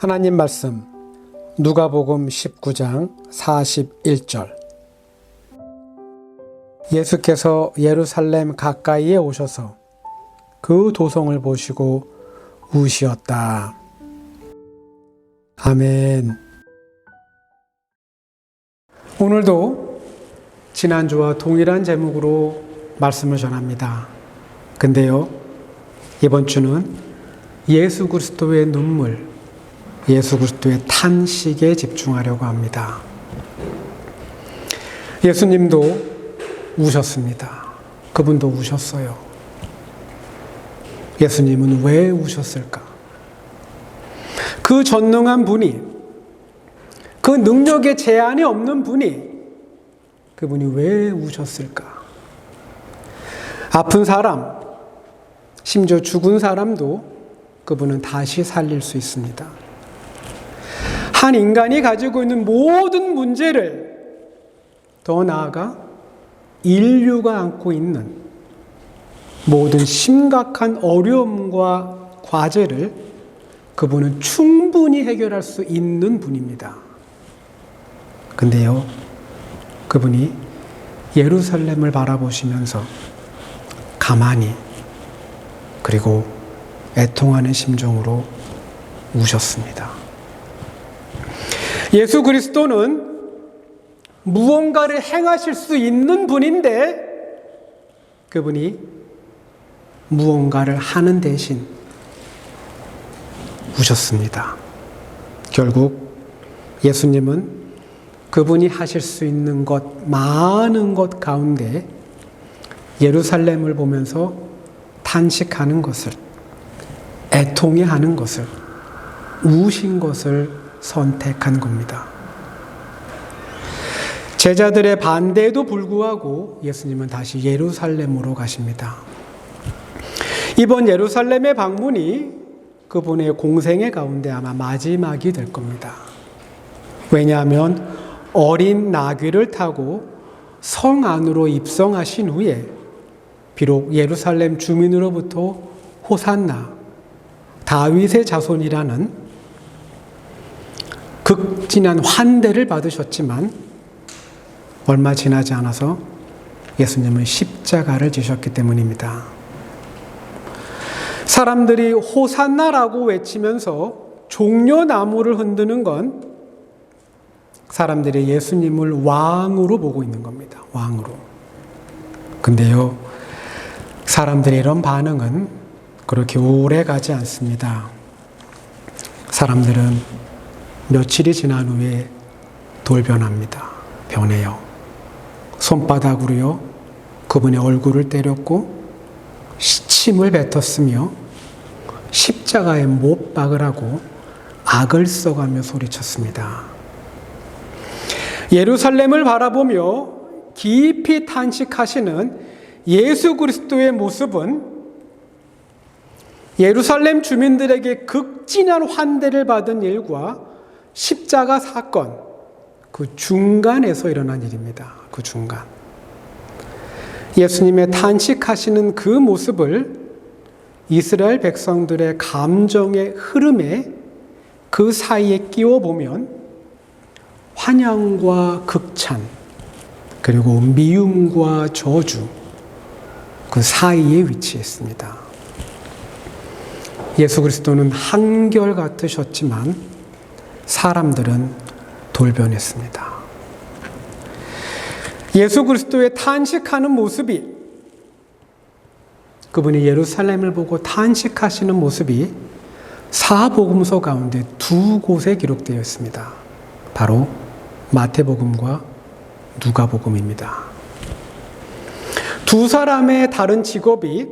하나님 말씀 누가복음 19장 41절. 예수께서 예루살렘 가까이에 오셔서 그 도성을 보시고 우시었다. 아멘. 오늘도 지난주와 동일한 제목으로 말씀을 전합니다. 근데요, 이번 주는 예수 그리스도의 눈물, 예수 그리스도의 탄식에 집중하려고 합니다. 예수님도 우셨습니다. 그분도 우셨어요. 예수님은 왜 우셨을까? 그 전능한 분이, 그 능력에 제한이 없는 분이, 그분이 왜 우셨을까? 아픈 사람, 심지어 죽은 사람도 그분은 다시 살릴 수 있습니다. 한 인간이 가지고 있는 모든 문제를, 더 나아가 인류가 안고 있는 모든 심각한 어려움과 과제를 그분은 충분히 해결할 수 있는 분입니다. 근데요, 그분이 예루살렘을 바라보시면서 가만히, 그리고 애통하는 심정으로 우셨습니다. 예수 그리스도는 무언가를 행하실 수 있는 분인데 그분이 무언가를 하는 대신 우셨습니다. 결국 예수님은 그분이 하실 수 있는 것, 많은 것 가운데 예루살렘을 보면서 탄식하는 것을, 애통해하는 것을, 우신 것을 선택한 겁니다. 제자들의 반대에도 불구하고 예수님은 다시 예루살렘으로 가십니다. 이번 예루살렘의 방문이 그분의 공생의 가운데 아마 마지막이 될 겁니다. 왜냐하면 어린 나귀를 타고 성 안으로 입성하신 후에 비록 예루살렘 주민으로부터 호산나, 다윗의 자손이라는 극진한 환대를 받으셨지만 얼마 지나지 않아서 예수님은 십자가를 지셨기 때문입니다. 사람들이 호산나라고 외치면서 종려나무를 흔드는 건 사람들이 예수님을 왕으로 보고 있는 겁니다. 왕으로. 근데요, 사람들의 이런 반응은 그렇게 오래 가지 않습니다. 사람들은 며칠이 지난 후에 돌변합니다. 변해요. 손바닥으로요, 그분의 얼굴을 때렸고 침을 뱉었으며 십자가에 못 박으라고 악을 써가며 소리쳤습니다. 예루살렘을 바라보며 깊이 탄식하시는 예수 그리스도의 모습은 예루살렘 주민들에게 극진한 환대를 받은 일과 십자가 사건, 그 중간에서 일어난 일입니다. 그 중간. 예수님의 탄식하시는 그 모습을 이스라엘 백성들의 감정의 흐름에 그 사이에 끼워보면 환영과 극찬, 그리고 미움과 저주, 그 사이에 위치했습니다. 예수 그리스도는 한결 같으셨지만 사람들은 돌변했습니다. 예수 그리스도의 탄식하는 모습이, 그분이 예루살렘을 보고 탄식하시는 모습이 사복음서 가운데 두 곳에 기록되어 있습니다. 바로 마태복음과 누가복음입니다. 두 사람의 다른 직업이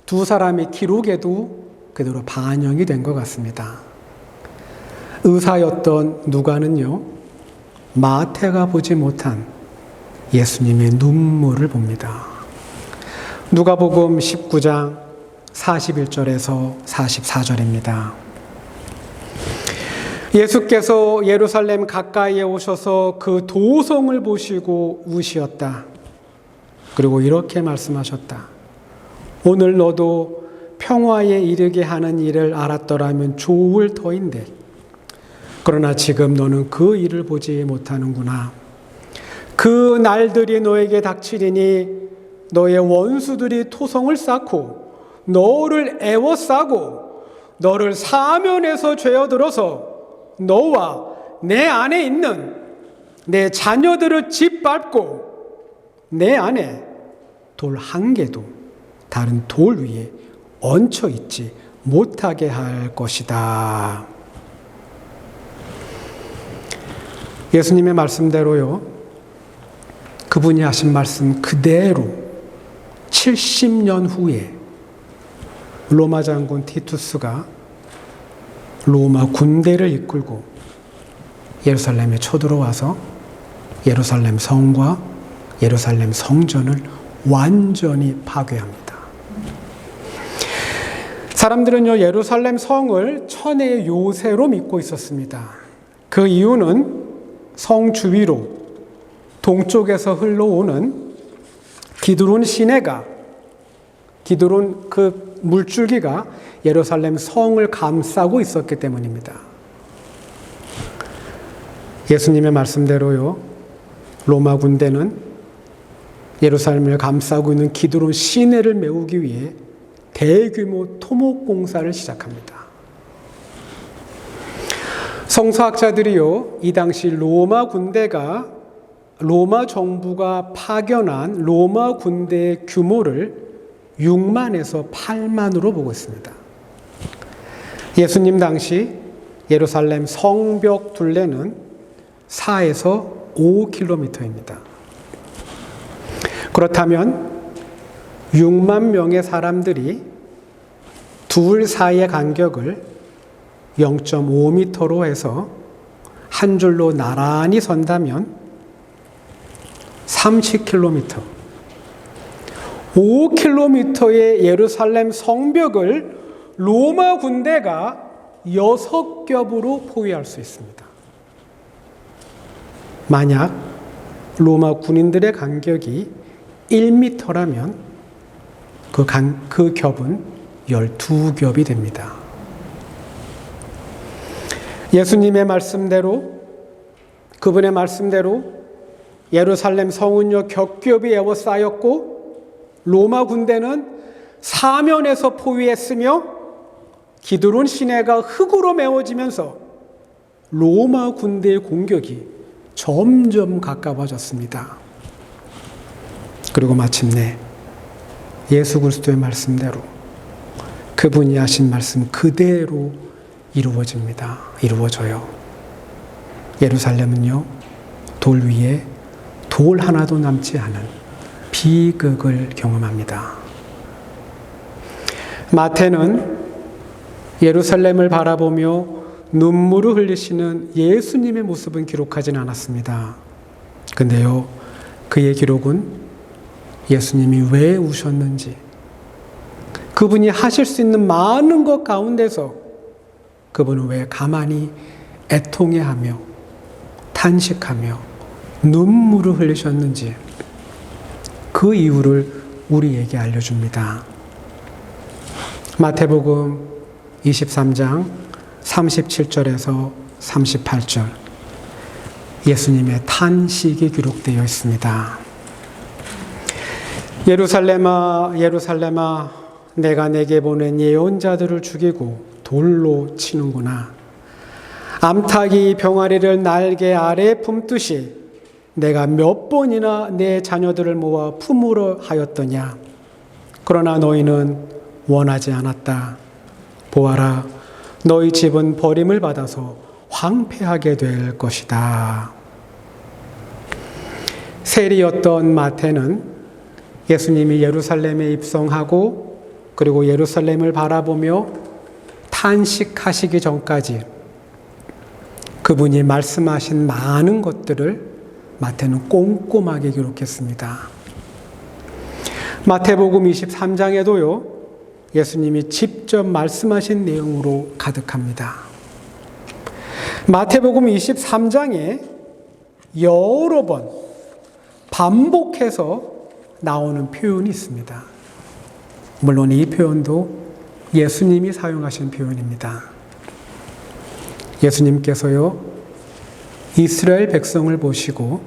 두 사람의 기록에도 그대로 반영이 된 것 같습니다. 의사였던 누가는요, 마태가 보지 못한 예수님의 눈물을 봅니다. 누가복음 19장 41절에서 44절입니다. 예수께서 예루살렘 가까이에 오셔서 그 도성을 보시고 우시었다. 그리고 이렇게 말씀하셨다. 오늘 너도 평화에 이르게 하는 일을 알았더라면 좋을 터인데 그러나 지금 너는 그 일을 보지 못하는구나. 그 날들이 너에게 닥치리니 너의 원수들이 토성을 쌓고 너를 애워싸고 너를 사면에서 죄어들어서 너와 내 안에 있는 내 자녀들을 짓밟고 내 안에 돌 한 개도 다른 돌 위에 얹혀 있지 못하게 할 것이다. 예수님의 말씀대로요, 그분이 하신 말씀 그대로 70년 후에 로마 장군 티투스가 로마 군대를 이끌고 예루살렘에 쳐들어와서 예루살렘 성과 예루살렘 성전을 완전히 파괴합니다. 사람들은요, 예루살렘 성을 천의 요새로 믿고 있었습니다. 그 이유는 성 주위로 동쪽에서 흘러오는 기드론 시내가, 기드론 그 물줄기가 예루살렘 성을 감싸고 있었기 때문입니다. 예수님의 말씀대로요, 로마 군대는 예루살렘을 감싸고 있는 기드론 시내를 메우기 위해 대규모 토목 공사를 시작합니다. 성서학자들이요, 이 당시 로마 군대가, 로마 정부가 파견한 로마 군대의 규모를 6만에서 8만으로 보고 있습니다. 예수님 당시 예루살렘 성벽 둘레는 4에서 5km입니다. 그렇다면 6만 명의 사람들이 둘 사이의 간격을 0.5m로 해서 한 줄로 나란히 선다면 30km, 5km의 예루살렘 성벽을 로마 군대가 6겹으로 포위할 수 있습니다. 만약 로마 군인들의 간격이 1m라면 그 겹은 12겹이 됩니다. 예수님의 말씀대로, 그분의 말씀대로 예루살렘 성은요, 겹겹이 에워싸였고 로마 군대는 사면에서 포위했으며 기드론 시내가 흙으로 메워지면서 로마 군대의 공격이 점점 가까워졌습니다. 그리고 마침내 예수 그리스도의 말씀대로, 그분이 하신 말씀 그대로 이루어집니다. 이루어져요. 예루살렘은요, 돌 위에 돌 하나도 남지 않은 비극을 경험합니다. 마태는 예루살렘을 바라보며 눈물을 흘리시는 예수님의 모습은 기록하진 않았습니다. 근데요, 그의 기록은 예수님이 왜 우셨는지, 그분이 하실 수 있는 많은 것 가운데서 그분은 왜 가만히 애통해하며 탄식하며 눈물을 흘리셨는지, 그 이유를 우리에게 알려줍니다. 마태복음 23장 37절에서 38절, 예수님의 탄식이 기록되어 있습니다. 예루살렘아, 예루살렘아, 내가 내게 보낸 예언자들을 죽이고 돌로 치는구나. 암탉이 병아리를 날개 아래 품듯이 내가 몇 번이나 내 자녀들을 모아 품으려 하였더냐. 그러나 너희는 원하지 않았다. 보아라, 너희 집은 버림을 받아서 황폐하게 될 것이다. 세리였던 마태는 예수님이 예루살렘에 입성하고 그리고 예루살렘을 바라보며 탄식하시기 전까지 그분이 말씀하신 많은 것들을 마태는 꼼꼼하게 기록했습니다. 마태복음 23장에도요, 예수님이 직접 말씀하신 내용으로 가득합니다. 마태복음 23장에 여러 번 반복해서 나오는 표현이 있습니다. 물론 이 표현도 예수님이 사용하신 표현입니다. 예수님께서요, 이스라엘 백성을 보시고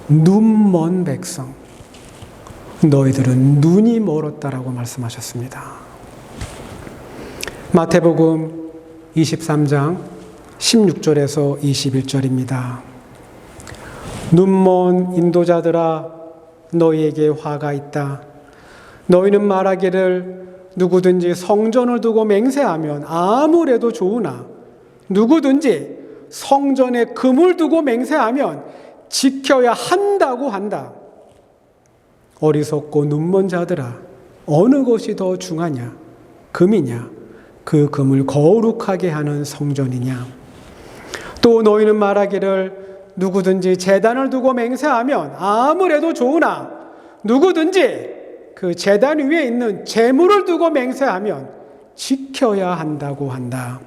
눈먼 백성, 너희들은 눈이 멀었다라고 말씀하셨습니다. 마태복음 23장 16절에서 21절입니다. 눈먼 인도자들아, 너희에게 화가 있다. 너희는 말하기를 누구든지 성전을 두고 맹세하면 아무래도 좋으나 누구든지 성전에 금을 두고 맹세하면 지켜야 한다고 한다. 어리석고 눈먼 자들아, 어느 것이 더 중하냐? 금이냐? 그 금을 거룩하게 하는 성전이냐? 또 너희는 말하기를 누구든지 제단을 두고 맹세하면 아무래도 좋으나 누구든지 그 제단 위에 있는 제물을 두고 맹세하면 지켜야 한다고 한다.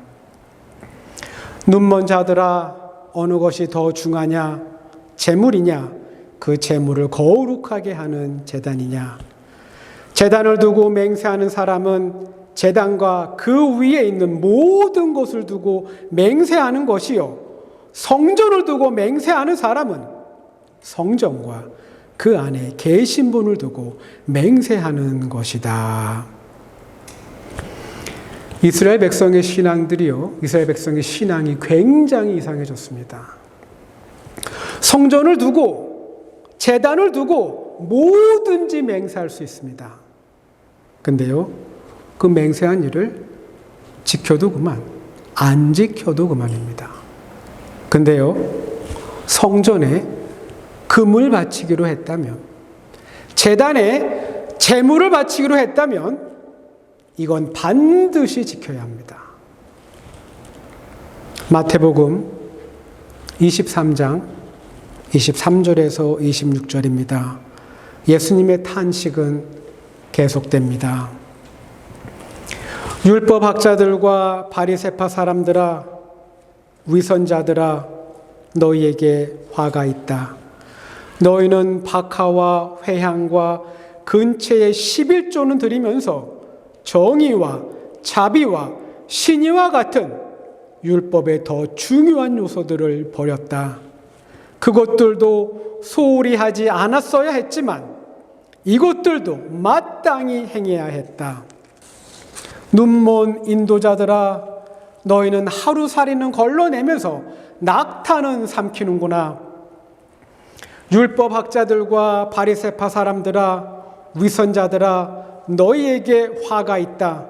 눈먼 자들아, 어느 것이 더 중하냐? 제물이냐? 그 제물을 거룩하게 하는 제단이냐? 제단을 두고 맹세하는 사람은 제단과 그 위에 있는 모든 것을 두고 맹세하는 것이요, 성전을 두고 맹세하는 사람은 성전과 그 안에 계신 분을 두고 맹세하는 것이다. 이스라엘 백성의 신앙들이요, 이스라엘 백성의 신앙이 굉장히 이상해졌습니다. 성전을 두고 제단을 두고 뭐든지 맹세할 수 있습니다. 근데요, 그 맹세한 일을 지켜도 그만, 안 지켜도 그만입니다. 근데요, 성전에 금을 바치기로 했다면, 제단에 제물을 바치기로 했다면 이건 반드시 지켜야 합니다. 마태복음 23장 23절에서 26절입니다. 예수님의 탄식은 계속됩니다. 율법학자들과 바리새파 사람들아, 위선자들아, 너희에게 화가 있다. 너희는 박하와 회향과 근체의 11조는 드리면서 정의와 자비와 신의와 같은 율법의 더 중요한 요소들을 버렸다. 그것들도 소홀히 하지 않았어야 했지만 이것들도 마땅히 행해야 했다. 눈먼 인도자들아, 너희는 하루살이는 걸러내면서 낙타는 삼키는구나. 율법학자들과 바리새파 사람들아, 위선자들아, 너희에게 화가 있다.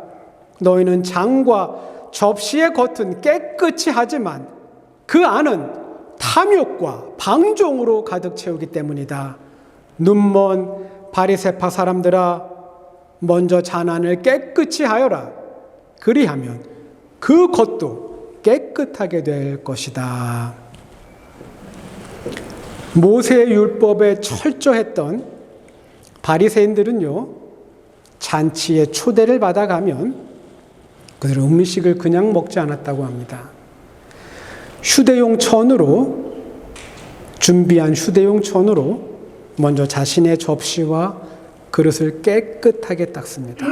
너희는 장과 접시의 겉은 깨끗이 하지만 그 안은 탐욕과 방종으로 가득 채우기 때문이다. 눈먼 바리새파 사람들아, 먼저 잔안을 깨끗이 하여라. 그리하면 그 겉도 깨끗하게 될 것이다. 모세의 율법에 철저했던 바리새인들은요, 잔치에 초대를 받아가면 그들은 음식을 그냥 먹지 않았다고 합니다. 휴대용 천으로, 준비한 휴대용 천으로 먼저 자신의 접시와 그릇을 깨끗하게 닦습니다.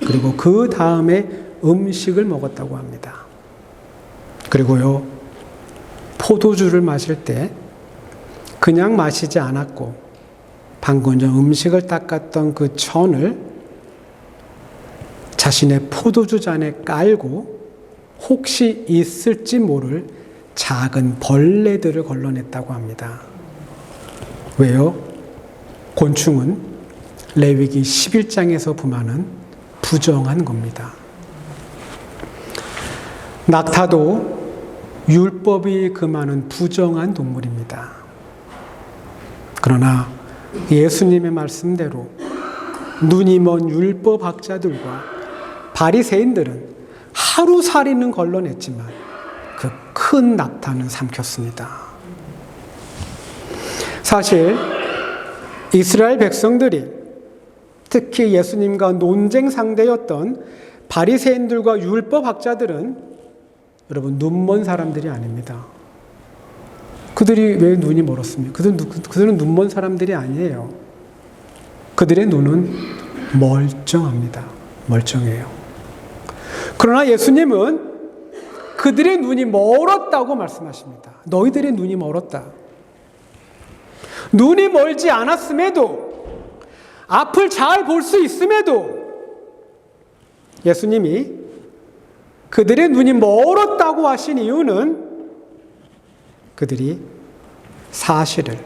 그리고 그 다음에 음식을 먹었다고 합니다. 그리고요, 포도주를 마실 때 그냥 마시지 않았고 방금 전 음식을 닦았던 그 천을 자신의 포도주 잔에 깔고 혹시 있을지 모를 작은 벌레들을 걸러냈다고 합니다. 왜요? 곤충은 레위기 11장에서 범하는 부정한 겁니다. 낙타도 율법이 금하는 부정한 동물입니다. 그러나 예수님의 말씀대로 눈이 먼 율법학자들과 바리새인들은 하루살이는 걸러냈지만 그 큰 낙타는 삼켰습니다. 사실 이스라엘 백성들이 특히 예수님과 논쟁 상대였던 바리새인들과 율법학자들은 여러분 눈먼 사람들이 아닙니다. 그들이 왜 눈이 멀었습니까? 그들은 눈먼 사람들이 아니에요. 그들의 눈은 멀쩡합니다. 멀쩡해요. 그러나 예수님은 그들의 눈이 멀었다고 말씀하십니다. 너희들의 눈이 멀었다. 눈이 멀지 않았음에도, 앞을 잘 볼 수 있음에도 예수님이 그들의 눈이 멀었다고 하신 이유는 그들이 사실을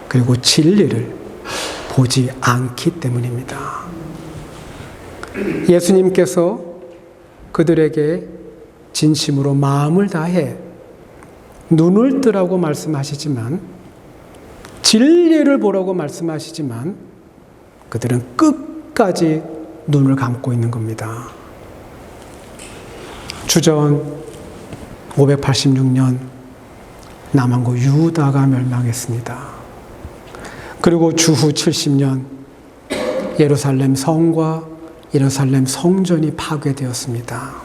그리고 진리를 보지 않기 때문입니다. 예수님께서 그들에게 진심으로 마음을 다해 눈을 뜨라고 말씀하시지만, 진리를 보라고 말씀하시지만 그들은 끝까지 눈을 감고 있는 겁니다. 주전 586년 남왕국 유다가 멸망했습니다. 그리고 주후 70년 예루살렘 성과 예루살렘 성전이 파괴되었습니다.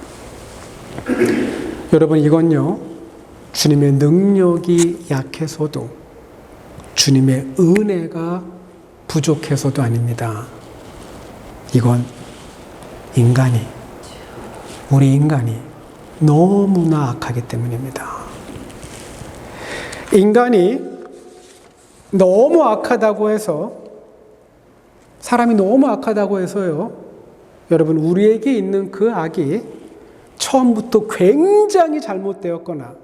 여러분, 이건요, 주님의 능력이 약해서도, 주님의 은혜가 부족해서도 아닙니다. 이건 우리 인간이 너무나 악하기 때문입니다. 인간이 너무 악하다고 해서, 사람이 너무 악하다고 해서요, 여러분, 우리에게 있는 그 악이 처음부터 굉장히 잘못되었거나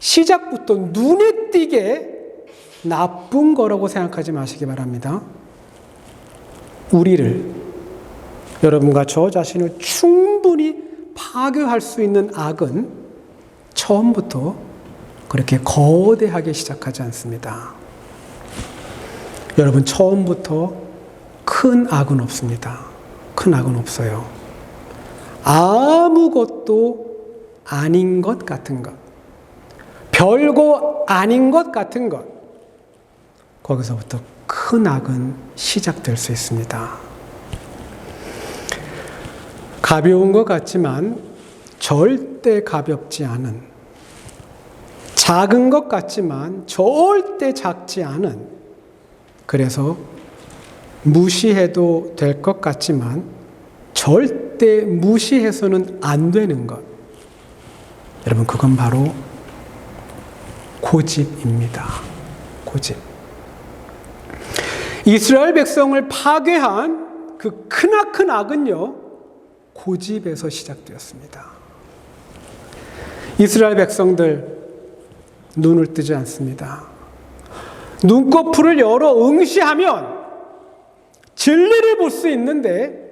시작부터 눈에 띄게 나쁜 거라고 생각하지 마시기 바랍니다. 우리를, 여러분과 저 자신을 충분히 파괴할 수 있는 악은 처음부터 그렇게 거대하게 시작하지 않습니다. 여러분, 처음부터 큰 악은 없습니다. 큰 악은 없어요. 아무것도 아닌 것 같은 것, 별거 아닌 것 같은 것, 거기서부터 큰 악은 시작될 수 있습니다. 가벼운 것 같지만 절대 가볍지 않은, 작은 것 같지만 절대 작지 않은, 그래서 무시해도 될 것 같지만 절대 무시해서는 안 되는 것, 여러분, 그건 바로 고집입니다. 고집. 이스라엘 백성을 파괴한 그 크나큰 악은요, 고집에서 시작되었습니다. 이스라엘 백성들 눈을 뜨지 않습니다. 눈꺼풀을 열어 응시하면 진리를 볼 수 있는데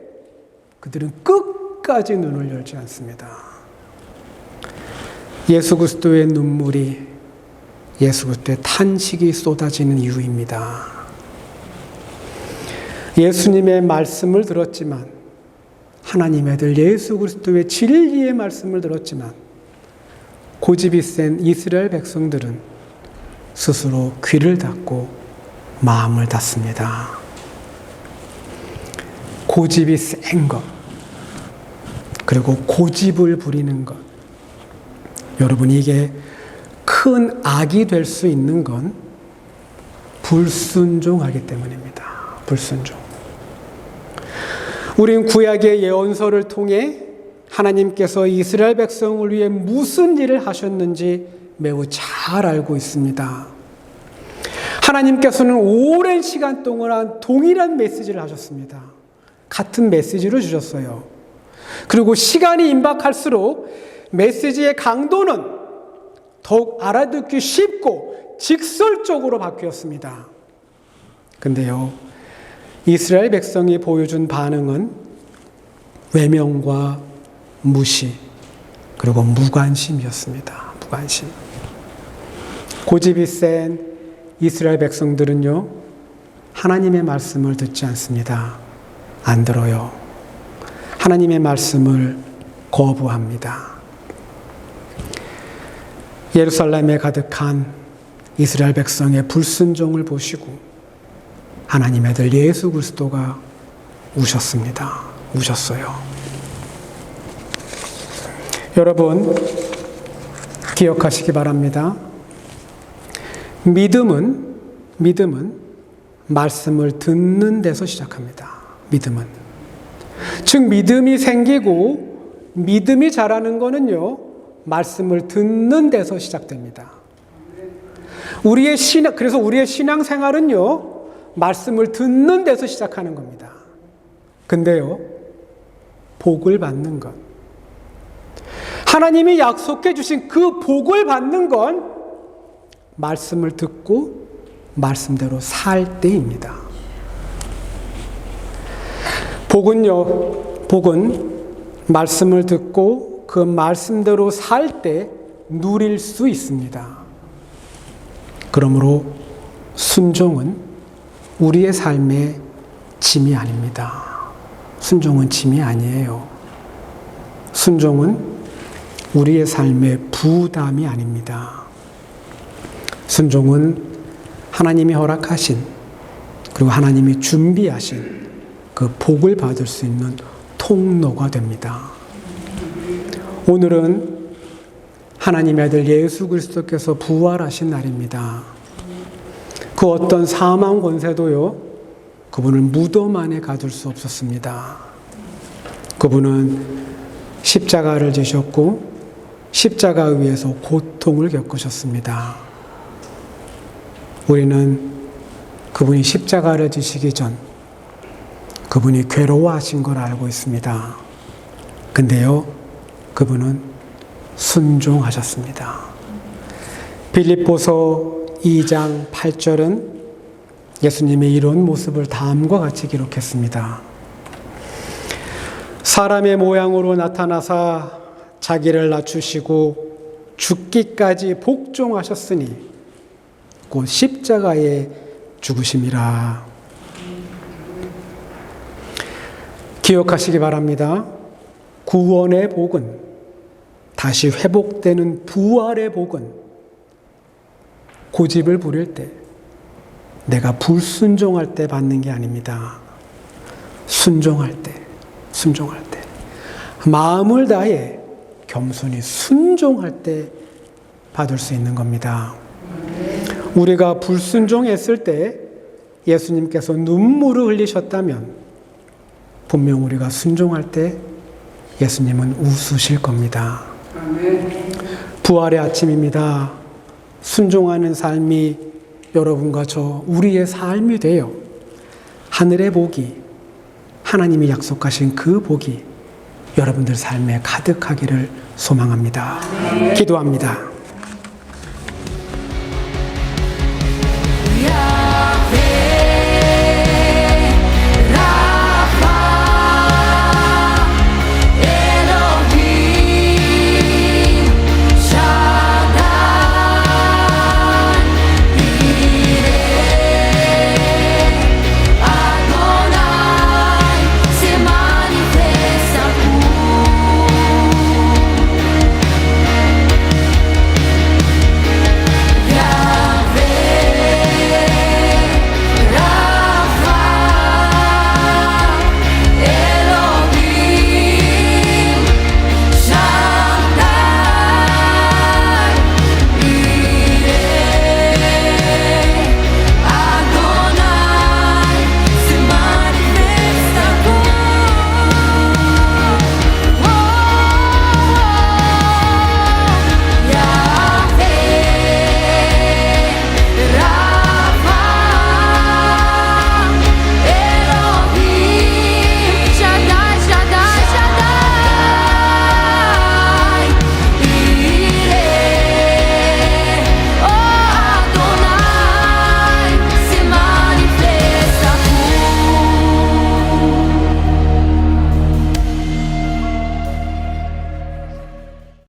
그들은 끝까지 눈을 열지 않습니다. 예수 그리스도의 눈물이, 예수 그리스도의 탄식이 쏟아지는 이유입니다. 예수님의 말씀을 들었지만, 하나님의 아들 예수 그리스도의 진리의 말씀을 들었지만 고집이 센 이스라엘 백성들은 스스로 귀를 닫고 마음을 닫습니다. 고집이 센 것, 그리고 고집을 부리는 것, 여러분, 이게 큰 악이 될 수 있는 건 불순종하기 때문입니다. 불순종. 우린 구약의 예언서를 통해 하나님께서 이스라엘 백성을 위해 무슨 일을 하셨는지 매우 잘 알고 있습니다. 하나님께서는 오랜 시간 동안 동일한 메시지를 하셨습니다. 같은 메시지를 주셨어요. 그리고 시간이 임박할수록 메시지의 강도는 더욱 알아듣기 쉽고 직설적으로 바뀌었습니다. 근데요, 이스라엘 백성이 보여준 반응은 외면과 무시, 그리고 무관심이었습니다. 무관심. 고집이 센 이스라엘 백성들은요, 하나님의 말씀을 듣지 않습니다. 안 들어요. 하나님의 말씀을 거부합니다. 예루살렘에 가득한 이스라엘 백성의 불순종을 보시고 하나님의 아들 예수 그리스도가 우셨습니다. 우셨어요. 여러분, 기억하시기 바랍니다. 믿음은 말씀을 듣는 데서 시작합니다. 믿음은. 즉, 믿음이 생기고 믿음이 자라는 거는요, 말씀을 듣는 데서 시작됩니다. 그래서 우리의 신앙생활은요, 말씀을 듣는 데서 시작하는 겁니다. 근데요, 복을 받는 것, 하나님이 약속해 주신 그 복을 받는 건 말씀을 듣고 말씀대로 살 때입니다. 복은 말씀을 듣고 그 말씀대로 살 때 누릴 수 있습니다. 그러므로 순종은 우리의 삶의 짐이 아닙니다. 순종은 짐이 아니에요. 순종은 우리의 삶의 부담이 아닙니다. 순종은 하나님이 허락하신, 그리고 하나님이 준비하신 그 복을 받을 수 있는 통로가 됩니다. 오늘은 하나님의 아들 예수 그리스도께서 부활하신 날입니다. 그 어떤 사망 권세도요, 그분을 무덤 안에 가둘 수 없었습니다. 그분은 십자가를 지셨고 십자가 위에서 고통을 겪으셨습니다. 우리는 그분이 십자가를 지시기 전 그분이 괴로워하신 걸 알고 있습니다. 근데요, 그분은 순종하셨습니다. 빌립보서 2장 8절은 예수님의 이런 모습을 다음과 같이 기록했습니다. 사람의 모양으로 나타나사 자기를 낮추시고 죽기까지 복종하셨으니 곧 십자가에 죽으심이라. 기억하시기 바랍니다. 구원의 복은, 다시 회복되는 부활의 복은 고집을 부릴 때, 내가 불순종할 때 받는 게 아닙니다. 순종할 때, 마음을 다해 겸손히 순종할 때 받을 수 있는 겁니다. 우리가 불순종했을 때 예수님께서 눈물을 흘리셨다면 분명 우리가 순종할 때 예수님은 웃으실 겁니다. 부활의 아침입니다. 순종하는 삶이 여러분과 저 우리의 삶이 되어 하늘의 복이, 하나님이 약속하신 그 복이 여러분들 삶에 가득하기를 소망합니다. 기도합니다.